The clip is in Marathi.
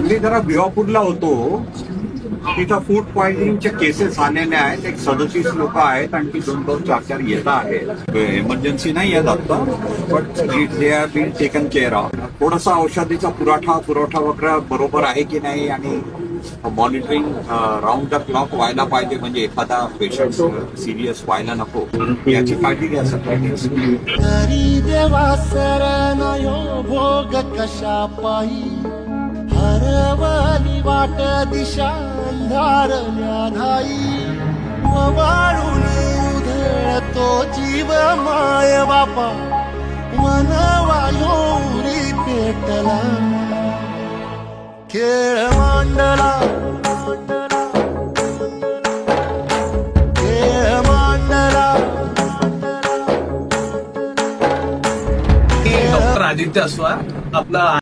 मी जरा भिवापूरला होतो. तिथं फूड पॉइझनिंगच्या केसेस आलेल्या आहेत. एक 37 लोक आहेत आणि ती 2-4 येत आहेत. इमर्जन्सी नाही आहे आता, but they are been taken care of. थोडासा औषधीचा पुरवठा वगैरे बरोबर आहे की नाही आणि मॉनिटरिंग राऊंड द क्लॉक व्हायला पाहिजे, म्हणजे एखादा पेशंट सिरियस व्हायला नको याची काळजी घ्या सगळ्यांनी. तरी देवा सरनायो भोग कशा पायी हरवली वाट दिशा अंधारल्या धाई वाळून उधळतो जीव माय बापा मनवायोरी पेटला खेळ मांडला खेळ मांडला. डॉक्टर आदित्य अस्वार आपला